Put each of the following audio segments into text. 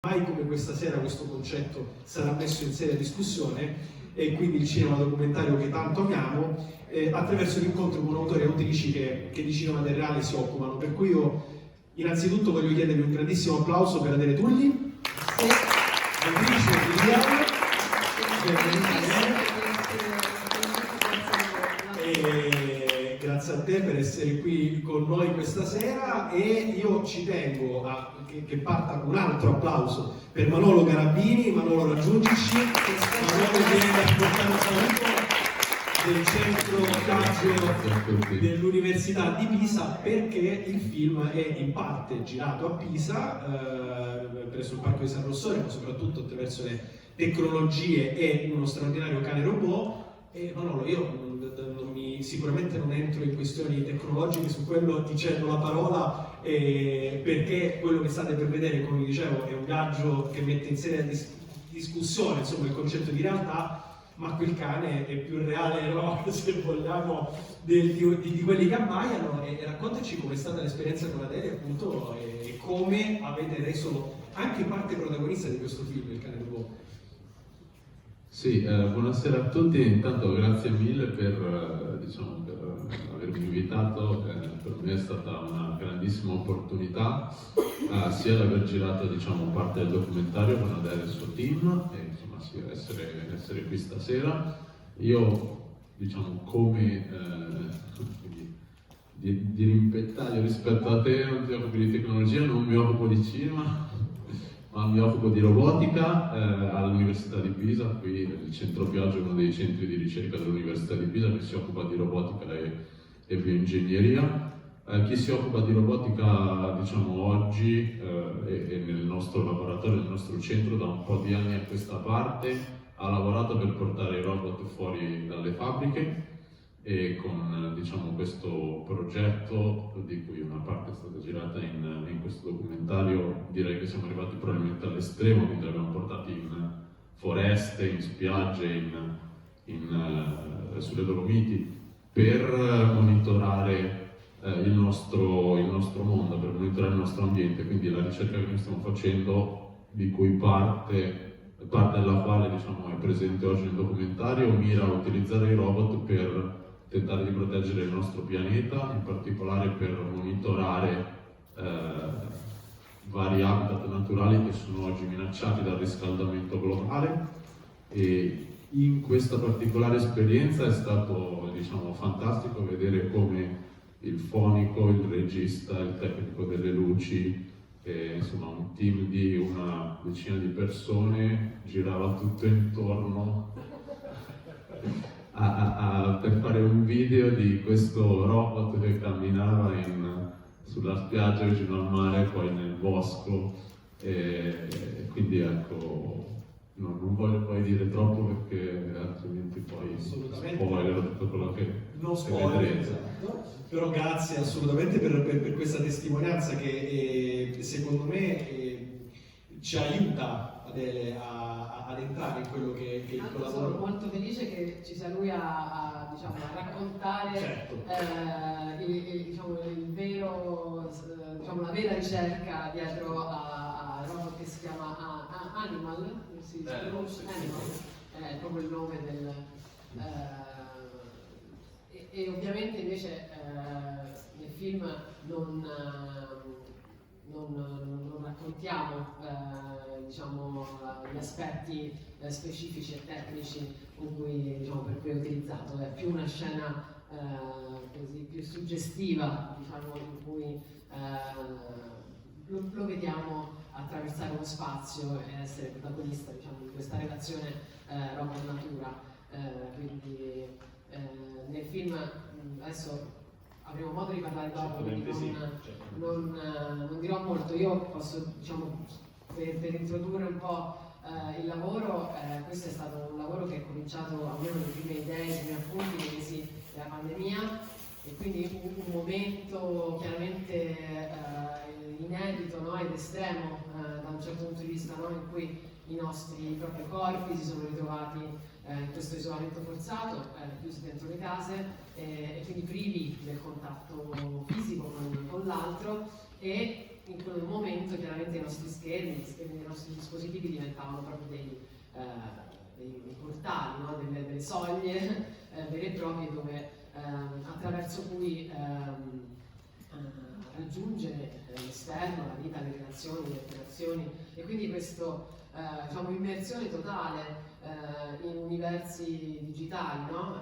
mai come questa sera questo concetto sarà messo in seria discussione, e quindi il cinema documentario che tanto amiamo, attraverso l'incontro con autori e autrici che di cinema del reale si occupano. Per cui io innanzitutto voglio chiedervi un grandissimo applauso per Adele Tulli, autrice di Liliana, e grazie a te per essere qui con noi questa sera. E io ci tengo che parta un altro applauso per Manolo Garabini. Manolo, raggiungici. Manolo viene dal portale saluto del centro Cagio dell'Università di Pisa, perché il film è in parte girato a Pisa, presso il Parco di San Rossore, ma soprattutto attraverso le tecnologie e uno straordinario cane robot. E Manolo, io sicuramente non entro in questioni tecnologiche, su quello ti cedo la parola, perché quello che state per vedere, come vi dicevo, è un viaggio che mette in seria discussione, insomma, il concetto di realtà, ma quel cane è più reale, no? Se vogliamo, di quelli che abbaiano. E raccontaci com'è stata l'esperienza con Adele, appunto, e come avete reso anche parte protagonista di questo film, Il cane robot. Sì, buonasera a tutti. Intanto grazie mille per avermi invitato. Per me è stata una grandissima opportunità, sia di aver girato parte del documentario con Adele e il suo team, e insomma sia essere qui stasera. Io come di rimpettaio rispetto a te, non ti occupi di tecnologia, non mi occupo di cinema, ma mi occupo di robotica all'Università di Pisa. Qui il Centro Piaggio è uno dei centri di ricerca dell'Università di Pisa che si occupa di robotica e bioingegneria. Chi si occupa di robotica oggi e nel nostro laboratorio, nel nostro centro, da un po' di anni a questa parte, ha lavorato per portare i robot fuori dalle fabbriche, e con questo progetto, di cui una parte è stata girata in questo documentario, direi che siamo arrivati probabilmente all'estremo, quindi li abbiamo portati in foreste, in spiagge, sulle Dolomiti, per monitorare il nostro mondo, per monitorare il nostro ambiente. Quindi la ricerca che noi stiamo facendo, di cui parte della quale è presente oggi nel documentario, mira a utilizzare i robot per tentare di proteggere il nostro pianeta, in particolare per monitorare vari habitat naturali che sono oggi minacciati dal riscaldamento globale. E in questa particolare esperienza è stato fantastico vedere come il fonico, il regista, il tecnico delle luci, insomma un team di una decina di persone girava tutto intorno per fare un video di questo robot che camminava sulla spiaggia vicino al mare, poi nel bosco. Quindi ecco, non voglio poi dire troppo, perché altrimenti poi spoilerò tutto quello che vedrete. Esatto. Però grazie assolutamente per questa testimonianza che secondo me ci aiuta, Adele, ad entrare in quello che è il tuo lavoro. Sono molto felice che ci sia lui a raccontare, certo, il vero, la vera ricerca dietro a robot che si chiama Animal, Animal, è proprio il nome del... E ovviamente invece nel film non raccontiamo gli aspetti specifici e tecnici per cui è utilizzato. È più una scena così più suggestiva, in cui lo vediamo attraversare uno spazio e essere protagonista di questa relazione robot-natura. Quindi nel film, adesso avremo modo di parlare dopo, quindi non dirò molto. Io posso, per introdurre un po' il lavoro, questo è stato un lavoro che è cominciato, almeno le prime idee, i primi appunti nei mesi della pandemia, e quindi un momento chiaramente inedito, no? Ed estremo da un certo punto di vista, no? In cui i nostri propri corpi si sono ritrovati in questo isolamento forzato, chiusi dentro le case, e quindi privi del contatto fisico con l'altro, e in quel momento chiaramente i nostri schermi, gli schermi dei nostri dispositivi diventavano proprio dei portali, no? delle soglie vere e proprie dove, attraverso cui raggiungere l'esterno, la vita, le relazioni, le interazioni, e quindi questa diciamo, immersione totale in universi digitali, no?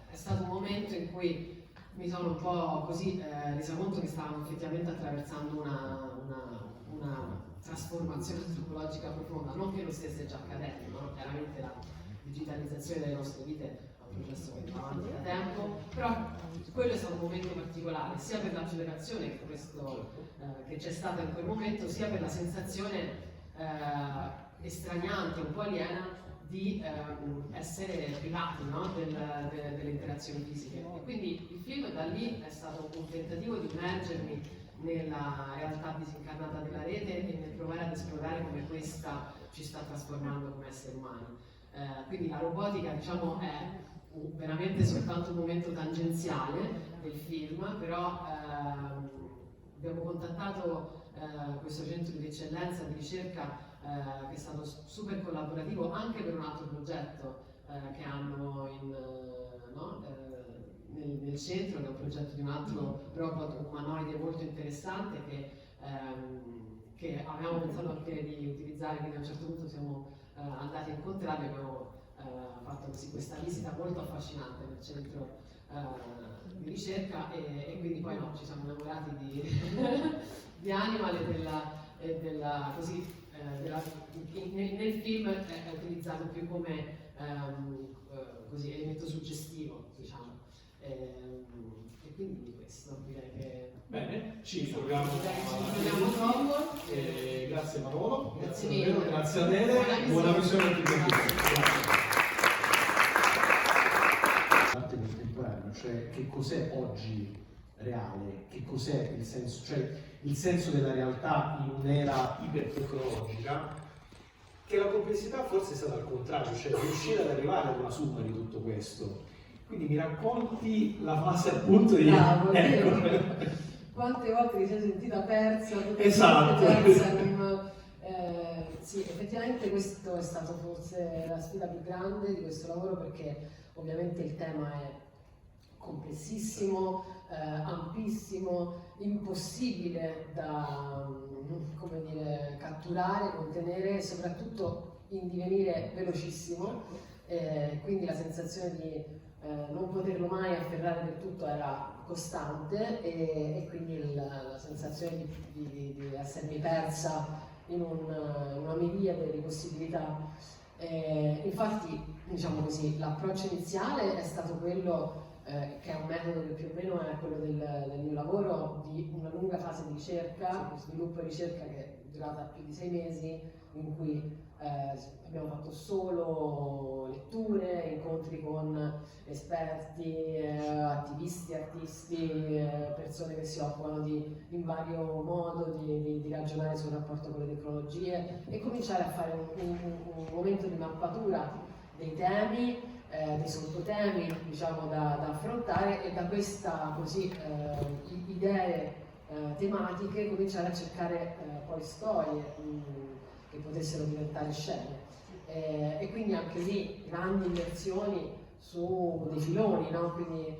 È stato un momento in cui mi sono un po' così resa conto che stavamo effettivamente attraversando una trasformazione antropologica profonda, non che lo stesse già accadendo, no? Chiaramente la digitalizzazione delle nostre vite è un processo che va avanti da tempo, però quello è stato un momento particolare, sia per l'accelerazione che c'è stata in quel momento, sia per la sensazione estraniante, un po' aliena, di essere privati, no? delle interazioni fisiche. E quindi il film da lì è stato un tentativo di immergermi nella realtà disincarnata della rete e nel provare ad esplorare come questa ci sta trasformando come esseri umani. Quindi la robotica, diciamo, è veramente soltanto un momento tangenziale del film, però abbiamo contattato questo centro di eccellenza di ricerca che è stato super collaborativo anche per un altro progetto che hanno nel centro, che è un progetto di un altro robot umanoide molto interessante che avevamo pensato anche di utilizzare, quindi a un certo punto siamo andati a incontrarli e abbiamo fatto così questa visita molto affascinante nel centro di ricerca e quindi poi ci siamo innamorati di Animal nel film è utilizzato più come così, elemento suggestivo, diciamo. E quindi questo direi che... Bene, ci troviamo troppo. Grazie Manolo, Grazie davvero, mille. grazie a Adele, buona visione a tutti. L'arte contemporaneo, cioè che cos'è oggi reale, che cos'è il senso, cioè il senso della realtà in un'era ipertecnologica, che la complessità forse è stata al contrario, cioè riuscire ad arrivare ad una somma di tutto questo. Quindi mi racconti la fase appunto di... Bravo, ecco. Quante volte ti sei sentita persa? Esatto. Sì, effettivamente questo è stato forse la sfida più grande di questo lavoro, perché ovviamente il tema è complessissimo, ampissimo, impossibile da come dire, catturare, contenere e soprattutto in divenire velocissimo, quindi la sensazione di non poterlo mai afferrare del tutto era costante e quindi la sensazione di essermi persa in una miriade di possibilità. Infatti, diciamo così, l'approccio iniziale è stato quello che è un metodo che più o meno è quello del mio lavoro, di una lunga fase di ricerca, sviluppo e ricerca che è durata più di 6 mesi, in cui abbiamo fatto solo letture, incontri con esperti, attivisti, artisti, persone che si occupano in vario modo di ragionare sul rapporto con le tecnologie e cominciare a fare un momento di mappatura dei temi, dei sottotemi diciamo, da affrontare e da questa così idee tematiche cominciare a cercare poi storie che potessero diventare scene. E quindi anche lì grandi immersioni su dei filoni, no? Quindi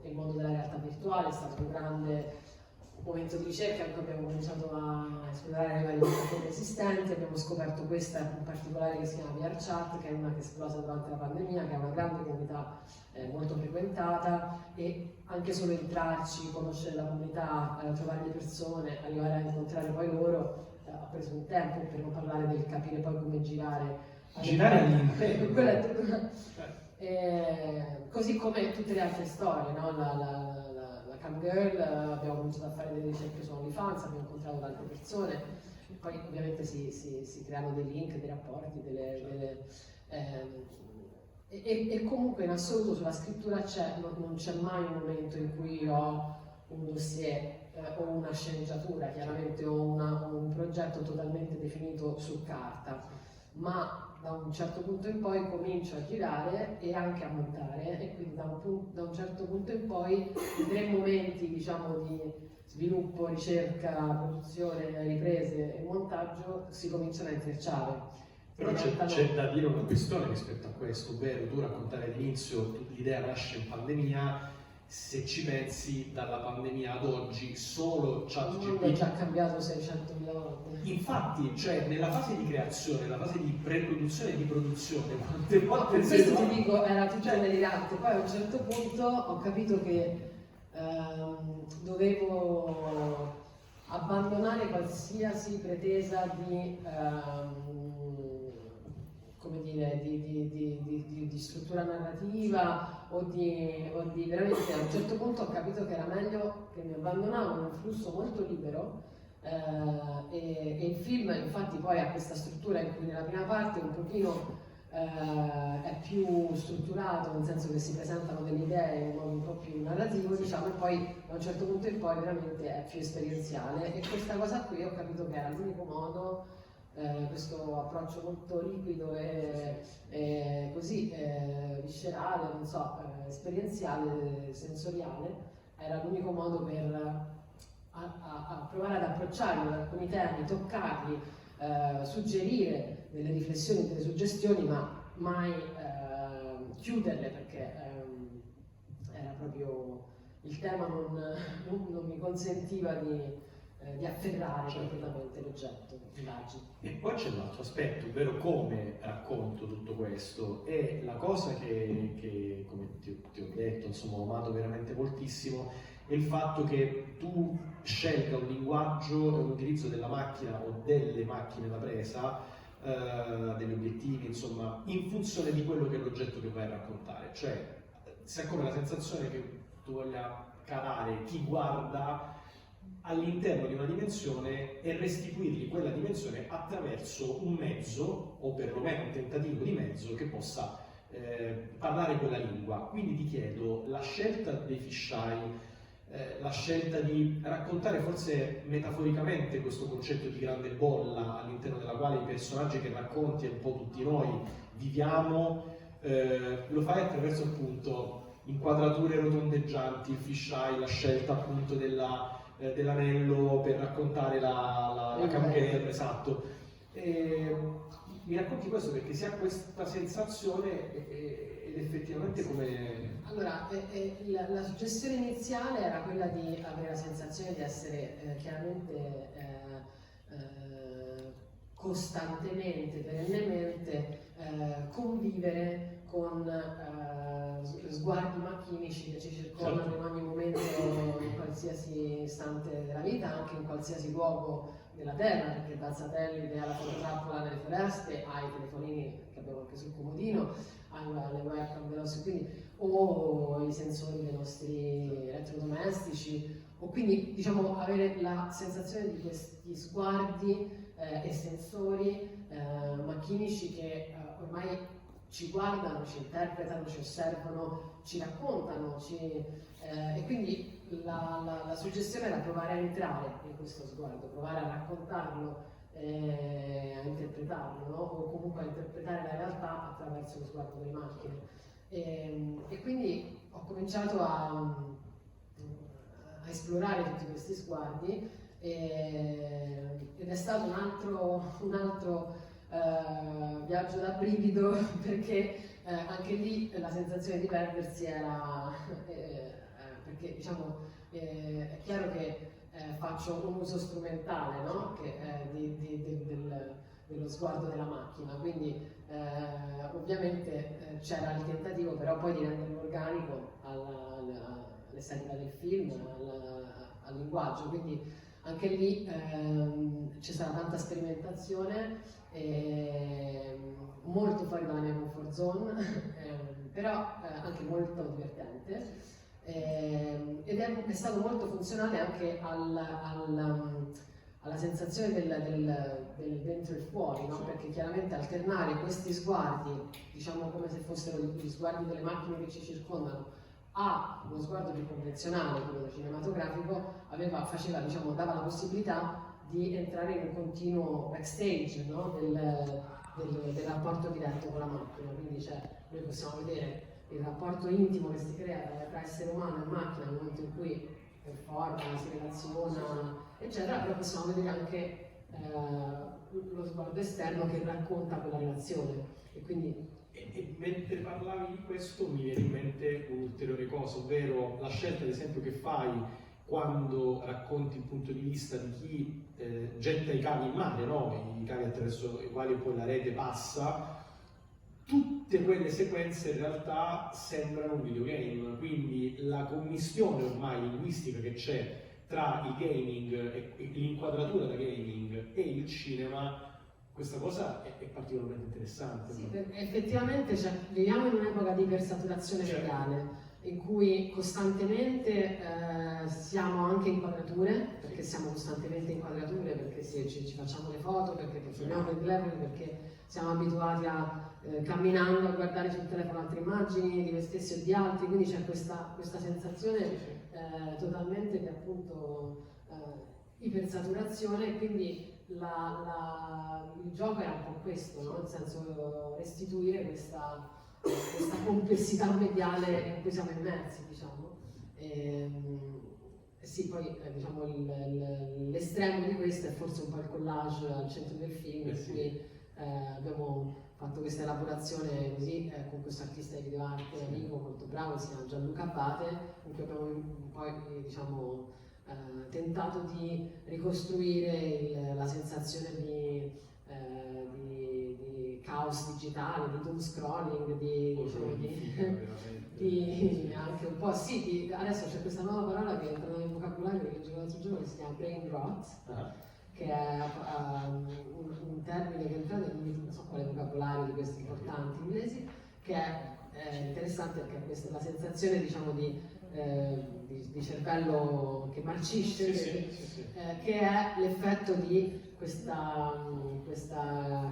il mondo della realtà virtuale è stato un grande momento di ricerca in cui abbiamo cominciato a esplorare le varie piattaforme esistenti, abbiamo scoperto questa in particolare che si chiama VRChat, che è una che è esplosa durante la pandemia, che è una grande comunità molto frequentata e anche solo entrarci, conoscere la comunità, trovare le persone, arrivare a incontrare poi loro ha preso un tempo, per non parlare del capire poi come girare all'interno. Così come tutte le altre storie, no? La Cam Girl, abbiamo cominciato a fare delle ricerche su OnlyFans, abbiamo incontrato tante persone, poi ovviamente si creano dei link, dei rapporti, e comunque in assoluto sulla scrittura non c'è mai un momento in cui ho un dossier o una sceneggiatura, chiaramente ho un progetto totalmente definito su carta. ma da un certo punto in poi comincio a girare e anche a montare, e quindi da un certo punto in poi i 3 momenti, diciamo, di sviluppo, ricerca, produzione, riprese e montaggio si cominciano a intrecciare. Però c'è da dire una questione rispetto a questo, ovvero tu raccontavi all'inizio, l'idea nasce in pandemia, se ci pensi dalla pandemia ad oggi solo Il mondo è ChatGPT. già cambiato 600.000 volte. Infatti, cioè nella fase di creazione, nella fase di pre-produzione e di produzione, quante volte Per questo ti dico, era tutto delirante. Poi a un certo punto ho capito che dovevo abbandonare qualsiasi pretesa di, come dire, di struttura narrativa o di veramente, a un certo punto ho capito che era meglio che mi abbandonavo in un flusso molto libero. E il film infatti poi ha questa struttura in cui nella prima parte un pochino è più strutturato, nel senso che si presentano delle idee in modo un po' più narrativo, diciamo, e poi da un certo punto in poi veramente è più esperienziale, e questa cosa qui ho capito che era l'unico modo, questo approccio molto liquido e così viscerale, non so, esperienziale, sensoriale, era l'unico modo per a provare ad approcciarli ad alcuni temi, toccarli, suggerire delle riflessioni, delle suggestioni, ma mai chiuderle, perché era proprio il tema non mi consentiva di afferrare completamente l'oggetto, l'indagine. E poi c'è l'altro aspetto, ovvero come racconto tutto questo, e la cosa che come ti ho detto, insomma, ho amato veramente moltissimo, è il fatto che tu scelga un linguaggio e un utilizzo della macchina o delle macchine da presa, degli obiettivi, insomma, in funzione di quello che è l'oggetto che vai a raccontare. Cioè, si ha come la sensazione che tu voglia calare chi guarda all'interno di una dimensione e restituirgli quella dimensione attraverso un mezzo, o perlomeno un tentativo di mezzo, che possa parlare quella lingua. Quindi ti chiedo, la scelta dei fisheye, la scelta di raccontare forse metaforicamente questo concetto di grande bolla all'interno della quale i personaggi che racconti e un po' tutti noi viviamo, lo fai attraverso appunto inquadrature rotondeggianti, il fisheye, la scelta appunto dell'anello per raccontare la cameriera, esatto. Mi racconti questo perché si ha questa sensazione ed effettivamente come... Allora, la suggestione iniziale era quella di avere la sensazione di essere chiaramente costantemente, perennemente convivere con sguardi macchinici che ci circondano in ogni momento, in qualsiasi istante della vita, anche in qualsiasi luogo della Terra, perché dal satellite alla fototrappola nelle foreste ai telefonini che abbiamo anche sul comodino, alle webcam veloci, quindi, o i sensori dei nostri elettrodomestici, o quindi diciamo avere la sensazione di questi sguardi e sensori macchinici che ormai ci guardano, ci interpretano, ci osservano, ci raccontano, e quindi la suggestione era provare a entrare in questo sguardo, provare a raccontarlo, a interpretarlo, no? O comunque a interpretare la realtà attraverso lo sguardo delle macchine. E quindi ho cominciato a esplorare tutti questi sguardi, ed è stato un altro viaggio da brivido, perché anche lì la sensazione di perdersi era perché diciamo è chiaro che faccio un uso strumentale, no? Dello sguardo della macchina, quindi ovviamente c'era il tentativo però poi di renderlo organico all'estetica del film, al linguaggio, quindi anche lì c'è stata tanta sperimentazione, molto fuori dalla mia comfort zone, però anche molto divertente, ed è stato molto funzionale anche alla sensazione del dentro e fuori, no? Perché chiaramente alternare questi sguardi, diciamo come se fossero gli sguardi delle macchine che ci circondano, a uno sguardo più convenzionale, quello cinematografico, dava la possibilità di entrare in un continuo backstage, no? del rapporto diretto con la macchina, quindi noi possiamo vedere il rapporto intimo che si crea tra essere umano e macchina nel momento in cui performa, si relaziona, eccetera, però possiamo vedere anche lo sguardo esterno che racconta quella relazione. E quindi E mentre parlavi di questo mi viene in mente un'ulteriore cosa, ovvero la scelta ad esempio che fai quando racconti il punto di vista di chi getta i cavi in mare, no? I cavi attraverso i quali poi la rete passa. Tutte quelle sequenze in realtà sembrano un videogame, quindi la commistione ormai linguistica che c'è tra il gaming e l'inquadratura da gaming e il cinema, questa cosa è particolarmente interessante. sì, effettivamente viviamo in un'epoca di ipersaturazione mediale, in cui costantemente siamo anche inquadrature, perché siamo costantemente inquadrature, perché ci facciamo le foto, perché filmiamo il telefono, perché siamo abituati a camminando a guardare sul telefono altre immagini di noi stessi o di altri, quindi c'è questa sensazione totalmente di appunto ipersaturazione, quindi il gioco era un po' questo, no? Nel senso restituire questa complessità mediale in cui siamo immersi, diciamo. Sì, poi diciamo l'estremo di questo è forse un po' il collage al centro del film, in cui abbiamo fatto questa elaborazione così con questo artista di videoarte amico molto bravo, si chiama Gianluca Abate, in cui abbiamo poi diciamo tentato di ricostruire la sensazione di caos digitale, di doom scrolling, anche un po' sì, adesso c'è questa nuova parola che entra nel vocabolario che leggevo l'altro giorno che si chiama brain rot, che è un termine che entra non so quale vocabolario di questi importanti inglesi, che è interessante perché è questa la sensazione diciamo di cervello che marcisce, che è l'effetto di questa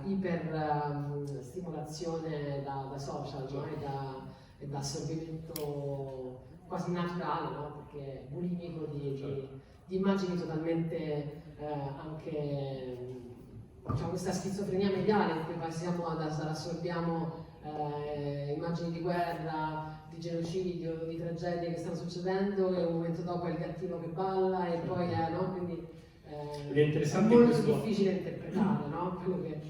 iper stimolazione da social, no? e da assorbimento quasi naturale, no? Perché bulimico di immagini totalmente anche diciamo, questa schizofrenia mediale in cui passiamo assorbiamo immagini di guerra, di genocidio, di tragedie che stanno succedendo e un momento dopo è il gattino che balla e poi no? Quindi è molto difficile interpretare, no?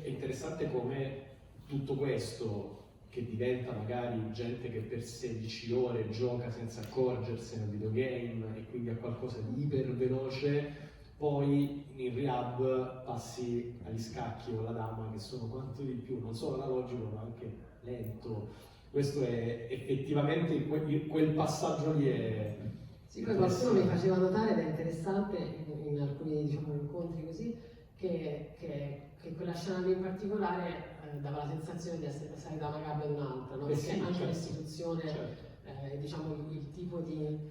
È interessante come tutto questo che diventa magari gente che per 16 ore gioca senza accorgersene al videogame e quindi a qualcosa di iper veloce, poi in rehab passi agli scacchi o alla dama che sono quanto di più, non solo analogico ma anche lento. Questo è effettivamente quel passaggio lì è... Sì, poi qualcuno mi faceva notare ed è interessante in alcuni diciamo, incontri così che quella scena lì in particolare dava la sensazione di essere passati da una gabbia ad un'altra, no? Perché anche l'istituzione, diciamo il tipo di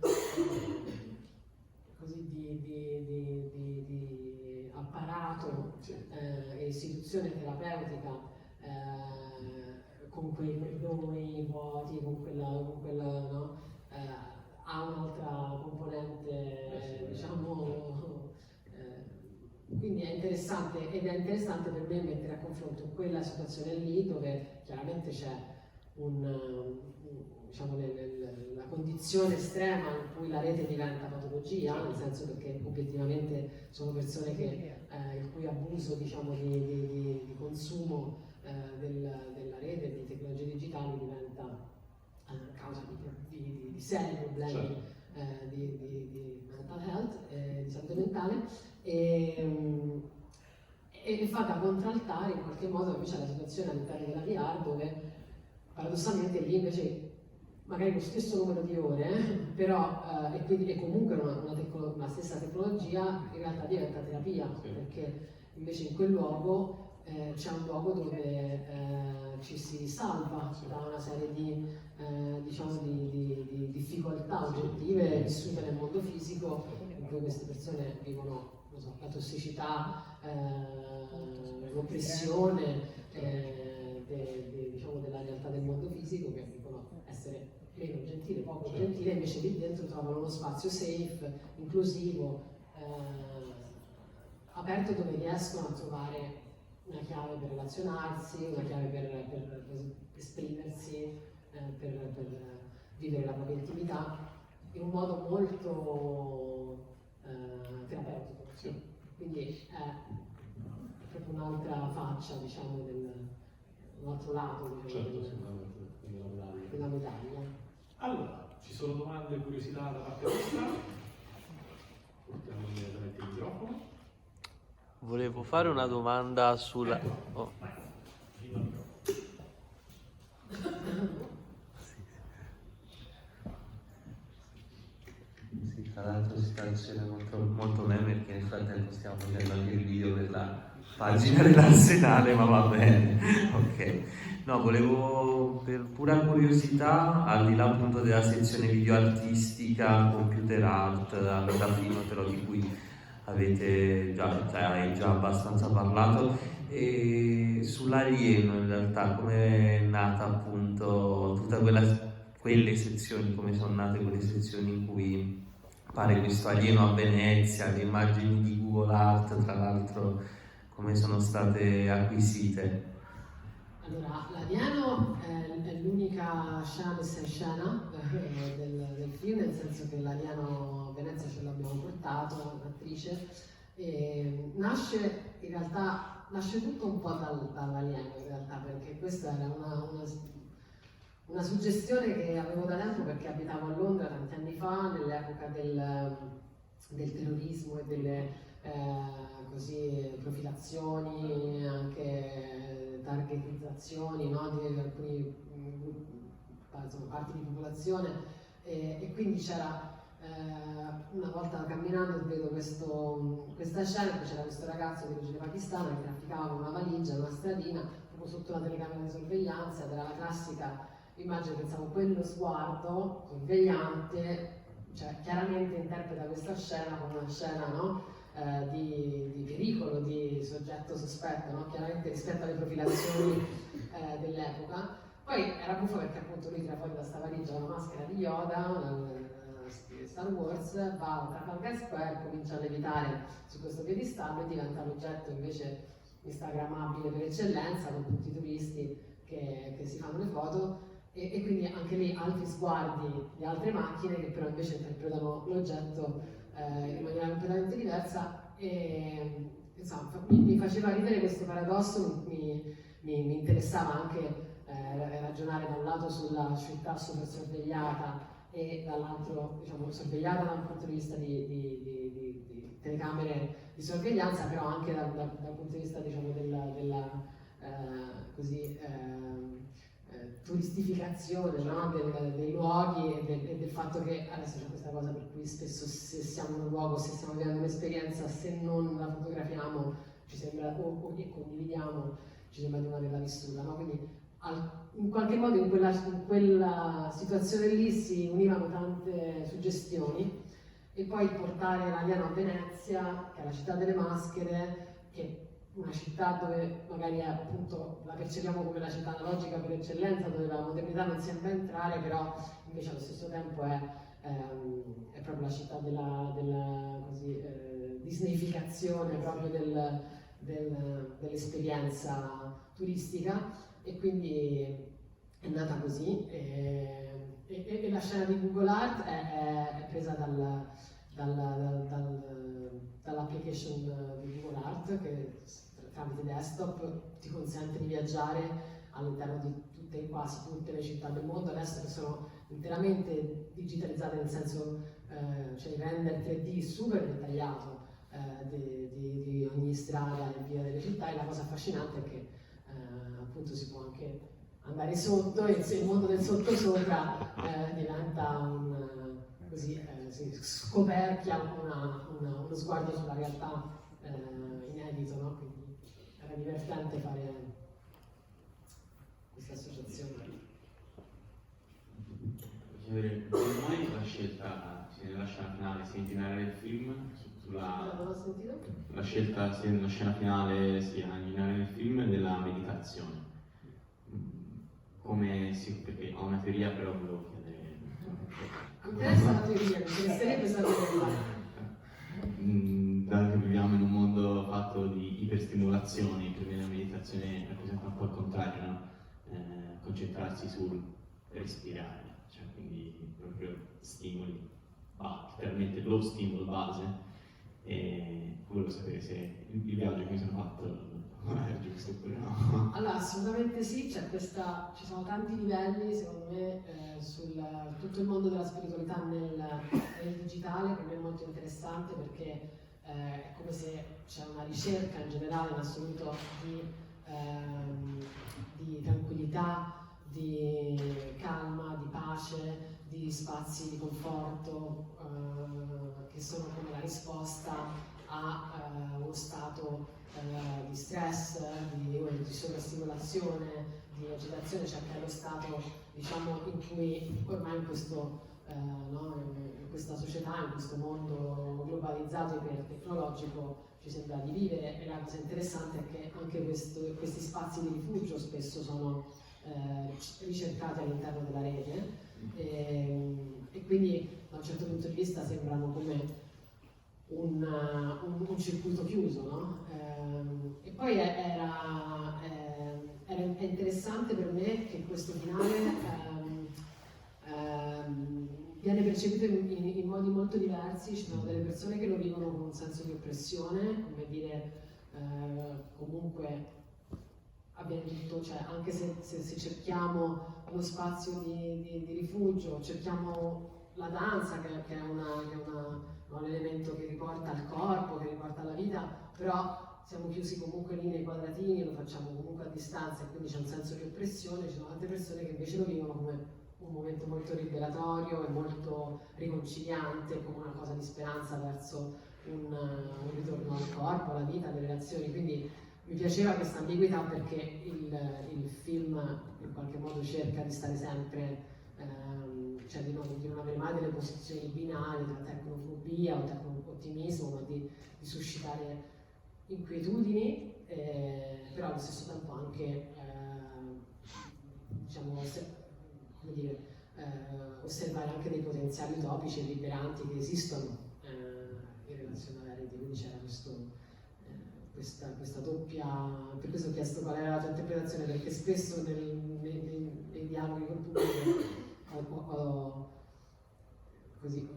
apparato e istituzione terapeutica con quei corridoi vuoti, con quella no? Ha un'altra componente, diciamo, quindi è interessante ed è interessante per me mettere a confronto quella situazione lì dove chiaramente c'è diciamo, la condizione estrema in cui la rete diventa patologia, nel senso perché obiettivamente sono persone che, il cui abuso diciamo, di consumo della rete e di tecnologie digitali diventa causa di seri problemi di mental health, di salute mentale e fa da contraltare in qualche modo invece la situazione all'interno della VR dove paradossalmente lì invece magari lo stesso numero di ore però e comunque una stessa tecnologia in realtà diventa terapia perché invece in quel luogo c'è un luogo dove ci si salva da una serie di, diciamo di difficoltà oggettive vissute nel mondo fisico in cui queste persone vivono non so, la tossicità, l'oppressione diciamo, della realtà del mondo fisico che dicono essere meno gentile, poco gentile, invece lì dentro trovano uno spazio safe, inclusivo, aperto dove riescono a trovare una chiave per relazionarsi, una chiave per esprimersi, per vivere la propria intimità in un modo molto terapeutico. Sì. Quindi è proprio un'altra faccia, diciamo, un altro lato, diciamo, Certo, sicuramente, della medaglia. della medaglia. Allora, ci sono domande e curiosità da parte vostra? Portiamo immediatamente il microfono. Volevo fare una domanda sulla... Oh. Vai, fino al microfono. Sì, tra l'altro situazione molto, molto meme perché nel frattempo stiamo facendo anche il video per la pagina dell'Arsenale, ma va bene. Ok. No, volevo per pura curiosità, al di là appunto della sezione video artistica, computer art, Amita Finotero di cui avete hai già abbastanza parlato, e sull'alieno in realtà come è nata appunto tutta quelle sezioni, come sono nate quelle sezioni in cui pare questo alieno a Venezia, le immagini di Google Art tra l'altro come sono state acquisite. Allora, l'alieno è l'unica scena messa in scena del film, nel senso che l'alieno a Venezia ce l'abbiamo portato, un'attrice, e nasce tutto un po' dall'alieno in realtà, perché questa era una suggestione che avevo da tempo perché abitavo a Londra tanti anni fa, nell'epoca del terrorismo e delle profilazioni, anche targetizzazioni, no, di alcuni parti di popolazione, e quindi c'era una volta camminando vedo questa scena, poi c'era questo ragazzo di origine pakistana che trafficava con una valigia in una stradina proprio sotto una telecamera di sorveglianza, ed era la classica immagine, pensavo, quello sguardo sorvegliante, cioè chiaramente interpreta questa scena come una scena, no? Di pericolo, di soggetto sospetto, no? Chiaramente rispetto alle profilazioni dell'epoca. Poi era buffo perché appunto lui tira fuori da sta valigia la maschera di Yoda, Star Wars, va a Trafalgar Square, comincia a levitare su questo piedistallo e diventa l'oggetto invece instagrammabile per eccellenza, con tutti i turisti che si fanno le foto, e quindi anche lì altri sguardi di altre macchine che però invece interpretano l'oggetto in maniera completamente diversa, e insomma mi faceva ridere questo paradosso, mi interessava anche ragionare da un lato sulla città super sorvegliata e dall'altro, diciamo, sorvegliata da un punto di vista di telecamere di sorveglianza, però anche dal punto di vista, diciamo, della turistificazione, no? Dei luoghi e del fatto che adesso c'è questa cosa per cui spesso se siamo in un luogo, se stiamo vivendo un'esperienza, se non la fotografiamo ci sembra, o condividiamo, ci sembra di non averla vissuta, no? Quindi in qualche modo in quella situazione lì si univano tante suggestioni, e poi portare l'alieno a Venezia, che è la città delle maschere, che è una città dove magari è, appunto, la percepiamo come la città analogica per eccellenza, dove la modernità non sembra entrare, però invece allo stesso tempo è proprio la città della disneyficazione proprio dell'esperienza turistica, e quindi è nata così. E la scena di Google Art è presa dall'application di Google Art, che tramite desktop ti consente di viaggiare all'interno di quasi tutte le città del mondo adesso, che sono interamente digitalizzate, nel senso c'è il render 3D super dettagliato di ogni strada e via delle città, e la cosa affascinante è che appunto si può anche andare sotto, e il mondo del sottosopra diventa si scoperchia uno sguardo sulla realtà inedito, no? Quindi era divertente fare questa associazione. Chiedere, come mai la scelta nella scena finale sia in generale del film Non ho sentito? la scelta sia nella scena finale sia in generale del film della meditazione? Come si, perché ho una teoria, però volevo chiedere. Mi interessa la teoria, mi interesserebbe sapere. Dato che viviamo in un mondo fatto di iperstimolazione, per me la meditazione rappresenta un po' il contrario, no? Concentrarsi sul respirare, cioè quindi proprio stimoli, letteralmente lo stimolo base, e volevo sapere se il viaggio che mi sono fatto è giusto oppure no. Allora, assolutamente sì, ci sono tanti livelli secondo me sul tutto il mondo della spiritualità nel digitale, che per me è molto interessante perché è come se c'è una ricerca in generale, in assoluto, di tranquillità, di calma, di pace, di spazi di conforto che sono come la risposta a uno stato di stress, di sovrastimolazione, di agitazione, cioè che è lo stato, diciamo, in cui ormai in questo in questa società, in questo mondo globalizzato e ipertecnologico ci sembra di vivere. E la cosa interessante è che anche questi spazi di rifugio spesso sono ricercati all'interno della rete e quindi da un certo punto di vista sembrano come un circuito chiuso, no? E poi è interessante per me che questo finale viene percepito in modi molto diversi. Ci sono delle persone che lo vivono con un senso di oppressione, come dire, comunque avviene tutto, cioè anche se cerchiamo lo spazio di rifugio, cerchiamo la danza che è un elemento che riporta al corpo, che riporta alla vita, però siamo chiusi comunque lì nei quadratini, lo facciamo comunque a distanza e quindi c'è un senso di oppressione. Ci sono tante persone che invece lo vivono come un momento molto liberatorio e molto riconciliante, come una cosa di speranza verso un ritorno al corpo, alla vita, alle relazioni. Quindi mi piaceva questa ambiguità perché il film in qualche modo cerca di stare sempre, cioè di non avere mai delle posizioni binarie tra tecnofobia o tecno-ottimismo, ma di suscitare inquietudini, però allo stesso tempo anche diciamo, come dire, osservare anche dei potenziali utopici e liberanti che esistono in relazione alla rete. Quindi c'era questa doppia. Per questo ho chiesto qual era la tua interpretazione, perché spesso nei dialoghi con il pubblico ho così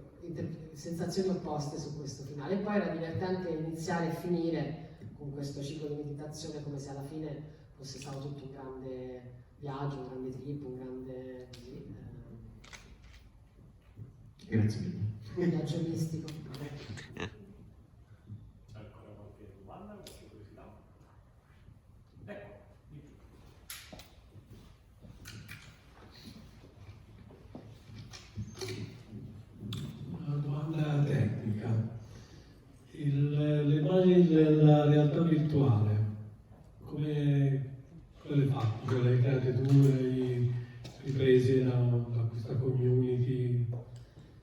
sensazioni opposte su questo finale. E poi era divertente iniziare e finire con questo ciclo di meditazione come se alla fine fosse stato tutto un grande viaggio, un grande trip, un grande Grazie mille. un viaggio mistico. C'è ancora qualche domanda, qualche curiosità? Ecco. Una domanda tecnica. Le immagini della realtà virtuale, come le fate? Cioè, le create tu, le riprese da questa community?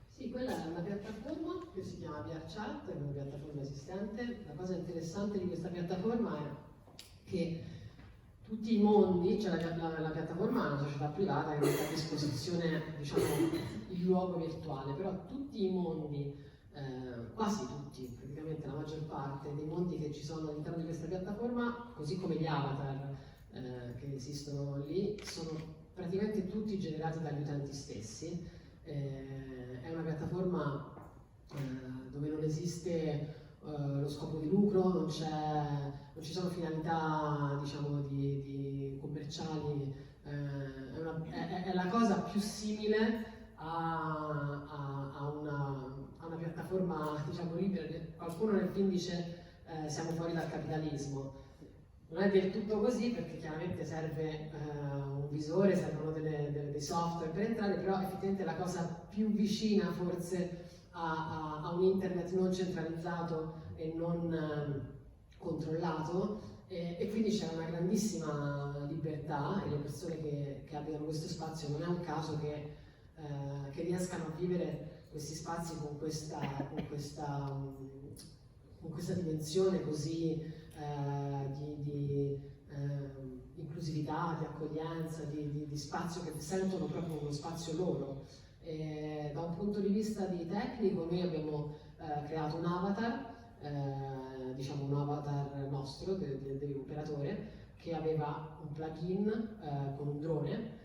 Sì, quella è una piattaforma che si chiama VRChat, è una piattaforma esistente. La cosa interessante di questa piattaforma è che tutti i mondi, cioè la piattaforma è una società privata che mette a disposizione, diciamo, il luogo virtuale, però tutti i mondi, quasi tutti, praticamente la maggior parte dei mondi che ci sono all'interno di questa piattaforma, così come gli avatar che esistono lì, sono praticamente tutti generati dagli utenti stessi. È una piattaforma dove non esiste lo scopo di lucro, non ci sono finalità, diciamo, di commerciali, è la cosa più simile a una piattaforma, diciamo, libera. Qualcuno nel film dice siamo fuori dal capitalismo. Non è del tutto così, perché chiaramente serve un visore, servono dei software per entrare, però effettivamente la cosa più vicina forse a un internet non centralizzato e non controllato, e quindi c'è una grandissima libertà, e le persone che abitano questo spazio non è un caso che riescano a vivere questi spazi con questa dimensione così di inclusività, di accoglienza, di spazio, che sentono proprio uno spazio loro. Da un punto di vista di tecnico noi abbiamo creato un avatar diciamo un avatar nostro dell'operatore che aveva un plugin con un drone,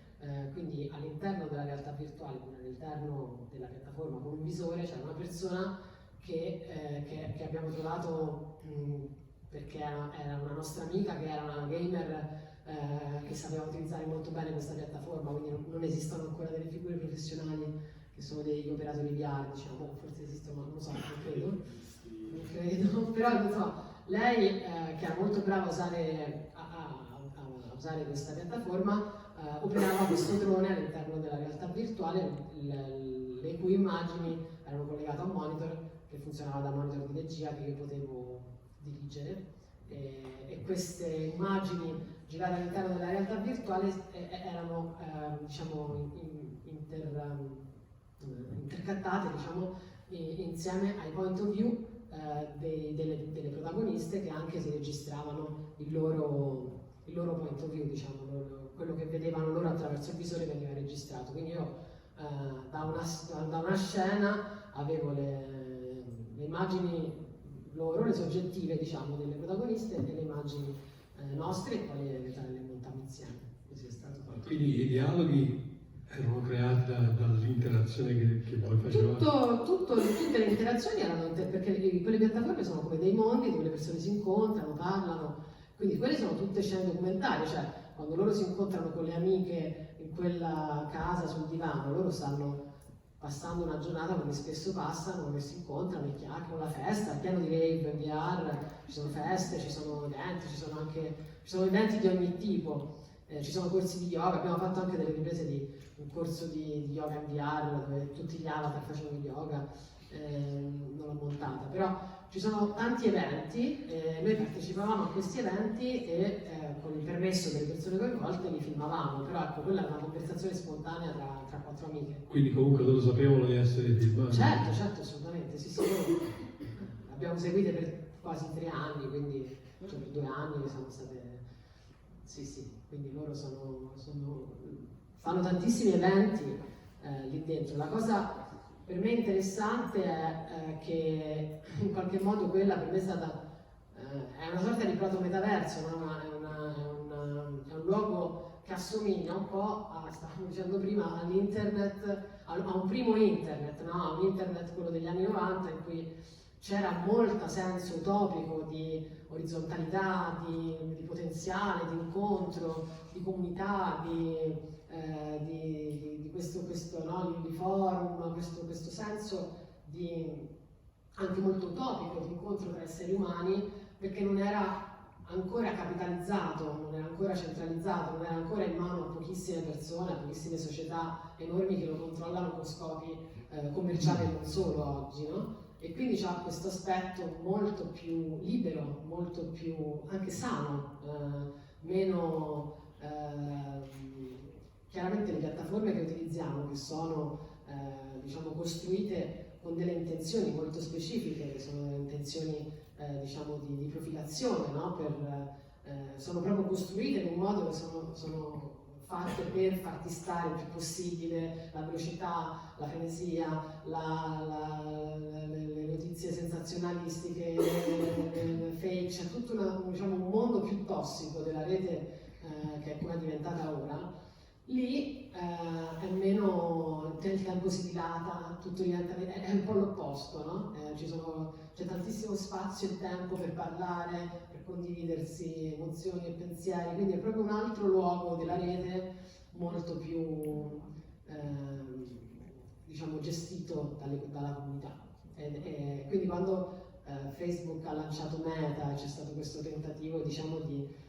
quindi all'interno della realtà virtuale, quindi all'interno della piattaforma con un visore c'era una persona che abbiamo trovato perché era una nostra amica che era una gamer che sapeva utilizzare molto bene questa piattaforma, quindi non esistono ancora delle figure professionali che sono degli operatori VR, diciamo, forse esistono, ma non lo so, non credo, però insomma, lei che era molto brava a usare questa piattaforma, operava questo drone all'interno della realtà virtuale, le cui immagini erano collegate a un monitor che funzionava da monitor di regia che io potevo dirigere, e queste immagini girate all'interno della realtà virtuale erano diciamo intercattate, diciamo, insieme ai point of view delle protagoniste, che anche si registravano il loro point of view, diciamo, quello che vedevano loro attraverso il visore veniva registrato. Quindi io da una scena avevo le immagini loro, le soggettive, diciamo, delle protagoniste, e le immagini nostre, e poi le montavo insieme. Così è stato fatto. Quindi i dialoghi erano creati dall'interazione che voi facevate? Tutte le interazioni erano perché quelle piattaforme sono come dei mondi dove le persone si incontrano, parlano, quindi quelle sono tutte scene documentarie, cioè quando loro si incontrano con le amiche in quella casa sul divano, loro stanno passando una giornata come spesso passano, che si incontrano e chiacchierano, la festa, è pieno di rave, VR, ci sono feste, ci sono eventi, ci sono eventi di ogni tipo, ci sono corsi di yoga, abbiamo fatto anche delle riprese di un corso di yoga in VR dove tutti gli avatar facevano yoga, non l'ho montata, però ci sono tanti eventi, noi partecipavamo a questi eventi e con il permesso delle persone coinvolte li filmavamo, però ecco, quella è una conversazione spontanea tra quattro amiche. Quindi comunque loro sapevano di essere filmati? Certo, assolutamente, sì, loro abbiamo seguite per quasi 3 anni, quindi cioè per 2 anni che sono state, sì, quindi loro fanno tantissimi eventi lì dentro. La cosa per me interessante è che in qualche modo quella per me è stata è una sorta di proto metaverso, no? È un luogo che assomiglia un po' stavamo dicendo prima, all'internet, a un primo internet, no? A un internet quello degli anni 90 in cui c'era molto senso utopico di orizzontalità, di potenziale, di incontro, di comunità, di questo no, di forum, questo senso anche molto utopico di incontro tra esseri umani, perché non era ancora capitalizzato, non era ancora centralizzato, non era ancora in mano a pochissime persone, a pochissime società enormi che lo controllano con scopi commerciali e non solo oggi, no? E quindi c'ha questo aspetto molto più libero, molto più anche sano, meno chiaramente le piattaforme che utilizziamo, che sono diciamo costruite con delle intenzioni molto specifiche, che sono intenzioni diciamo di profilazione, no? Sono proprio costruite in un modo che sono fatte per farti stare il più possibile, la velocità, la frenesia, le notizie sensazionalistiche, le fake, c'è tutto diciamo, un mondo più tossico della rete che è come è diventata ora. Lì è meno, il tempo si dilata, tutto diventa, è un po' l'opposto, no? C'è tantissimo spazio e tempo per parlare, per condividersi emozioni e pensieri, quindi è proprio un altro luogo della rete molto più diciamo gestito dalla comunità. Quindi quando Facebook ha lanciato Meta, c'è stato questo tentativo diciamo di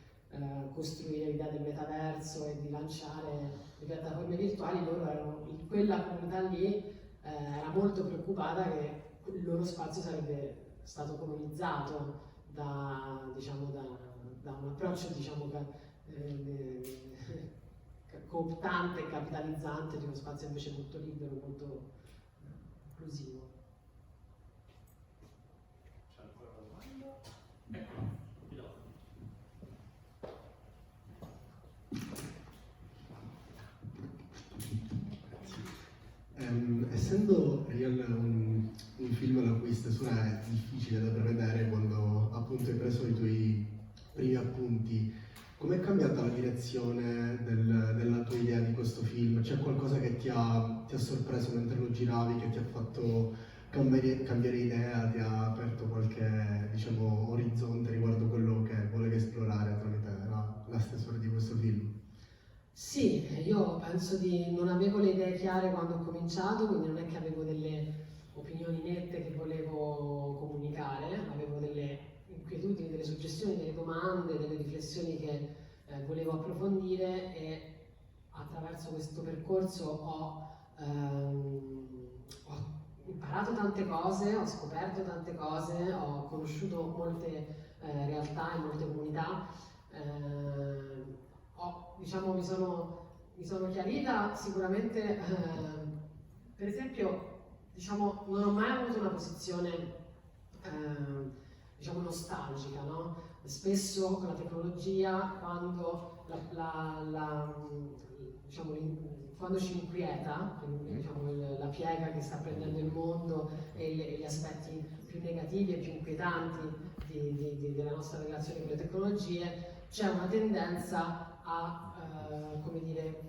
costruire l'idea del metaverso e di lanciare le piattaforme virtuali, loro erano in quella comunità lì era molto preoccupata che il loro spazio sarebbe stato colonizzato da un approccio diciamo cooptante e capitalizzante di uno spazio invece molto libero, molto inclusivo. C'è ancora una domanda? Ecco. Essendo Real un film la cui stesura è difficile da prevedere, quando appunto hai preso i tuoi primi appunti, com'è cambiata la direzione della tua idea di questo film? C'è qualcosa che ti ha sorpreso mentre lo giravi, che ti ha fatto cambiare idea, ti ha aperto qualche, diciamo, orizzonte riguardo quello che volevi esplorare tramite la stesura di questo film? Sì, io penso di non avevo le idee chiare quando ho cominciato, quindi non è che avevo delle opinioni nette che volevo comunicare, avevo delle inquietudini, delle suggestioni, delle domande, delle riflessioni che volevo approfondire, e attraverso questo percorso ho imparato tante cose, ho scoperto tante cose, ho conosciuto molte realtà e molte comunità. Diciamo, mi sono chiarita sicuramente, per esempio, diciamo, non ho mai avuto una posizione diciamo nostalgica, no? Spesso con la tecnologia, quando diciamo, quando ci inquieta, diciamo, la piega che sta prendendo il mondo e gli aspetti più negativi e più inquietanti della nostra relazione con le tecnologie, c'è una tendenza a come dire,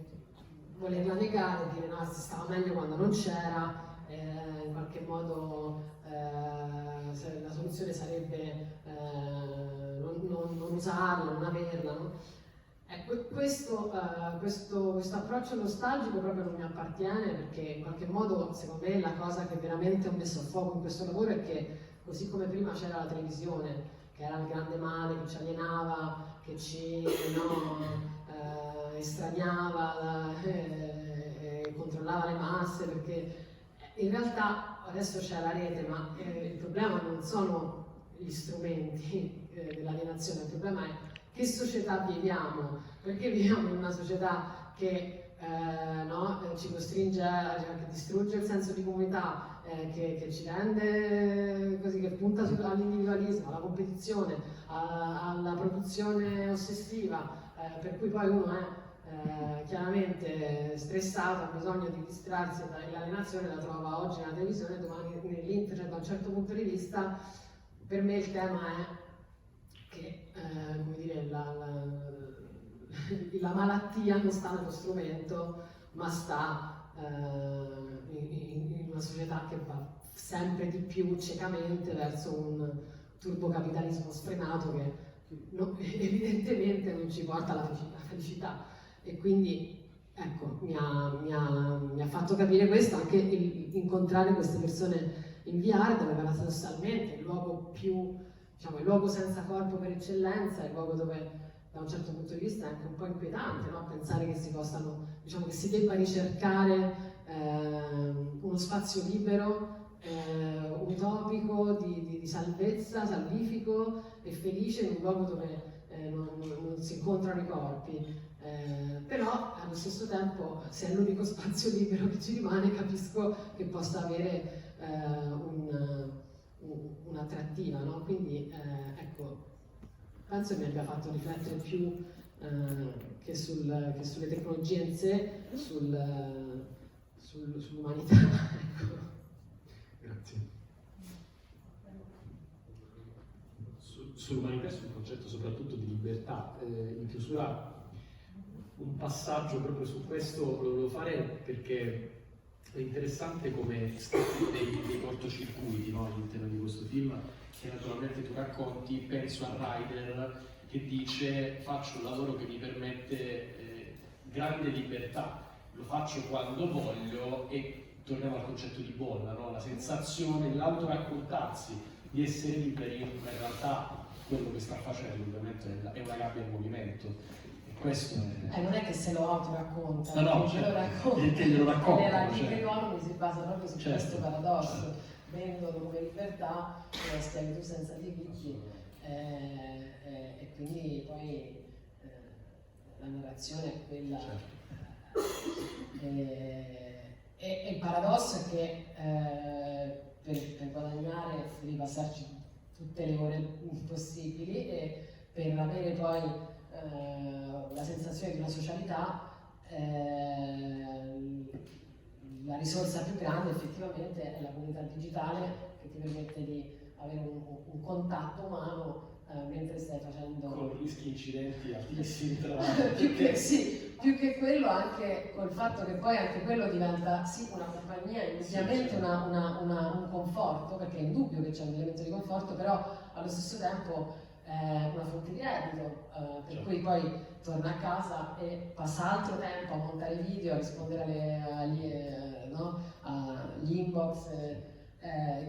volerla negare, dire no, si stava meglio quando non c'era, in qualche modo la soluzione sarebbe non usarla, non averla, no? Questo approccio nostalgico proprio non mi appartiene, perché in qualche modo, secondo me, la cosa che veramente ho messo a fuoco in questo lavoro è che, così come prima c'era la televisione, che era il grande male, che ci alienava, che ci estraniava, controllava le masse, perché in realtà adesso c'è la rete, ma il problema non sono gli strumenti dell'alienazione, il problema è che società viviamo, perché viviamo in una società che ci costringe che distrugge il senso di comunità, che ci rende così, che punta all'individualismo, alla competizione, alla produzione ossessiva, per cui poi uno è chiaramente stressato, ha bisogno di distrarsi, e l'alienazione la trova oggi nella televisione, domani nell'internet. Da un certo punto di vista, per me il tema è che come dire, la malattia non sta nello strumento, ma sta in una società che va sempre di più ciecamente verso un turbocapitalismo sfrenato che evidentemente non ci porta alla felicità. E quindi ecco, mi ha fatto capire questo, anche incontrare queste persone in VR, dove paradossalmente il luogo più, diciamo, il luogo senza corpo per eccellenza, il luogo dove da un certo punto di vista è anche un po' inquietante, no? Pensare che si possano, diciamo, che si debba ricercare uno spazio libero, utopico, di salvezza, salvifico e felice, in un luogo dove non si incontrano i corpi. Però allo stesso tempo, se è l'unico spazio libero che ci rimane, capisco che possa avere un'attrattiva, no? Quindi ecco, penso che mi abbia fatto riflettere più che sulle tecnologie in sé, sull'umanità. Ecco. Grazie. Sull'umanità e sul concetto soprattutto di libertà. In chiusura un passaggio proprio su questo lo volevo fare, perché è interessante come scatti dei cortocircuiti, no, all'interno di questo film, che naturalmente tu racconti. Penso a Ryder, che dice: faccio un lavoro che mi permette grande libertà, lo faccio quando voglio, e torniamo al concetto di bolla, no? La sensazione, l'autoraccontarsi di essere liberi, ma in realtà quello che sta facendo ovviamente è una gabbia in movimento. E questo è... non è che se lo autoracconta, No, che glielo racconta. che glielo racconta, La certo. gig economy si basa proprio su Certo. questo paradosso: vendono come libertà la schiavitù senza diritti, e quindi poi la narrazione è quella. Certo. E il paradosso è che per guadagnare devi passarci tutte le ore possibili, e per avere poi la sensazione di una socialità la risorsa più grande effettivamente è la comunità digitale, che ti permette di avere un contatto umano mentre stai facendo... Con rischi incidenti altissimi tra più che quello, anche col fatto che poi anche quello diventa sì una compagnia, indubbiamente un conforto, perché è indubbio che c'è un elemento di conforto, però allo stesso tempo è una fonte di reddito, per cui poi torna a casa e passa altro tempo a montare video, a rispondere agli inbox,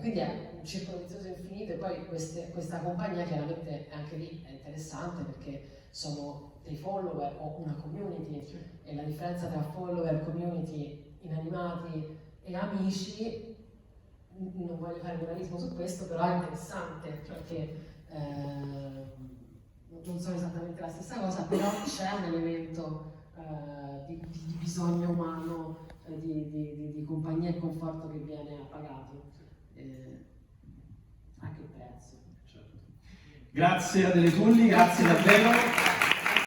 quindi è un circolo vizioso infinito. E poi questa compagnia chiaramente anche lì è interessante perché sono dei follower o una community, e la differenza tra follower, community, inanimati e amici, non voglio fare moralismo su questo, però è interessante perché non sono esattamente la stessa cosa, però c'è un elemento di bisogno umano, di compagnia e conforto che viene appagato, a che prezzo? Grazie a Delle Tulli, grazie davvero.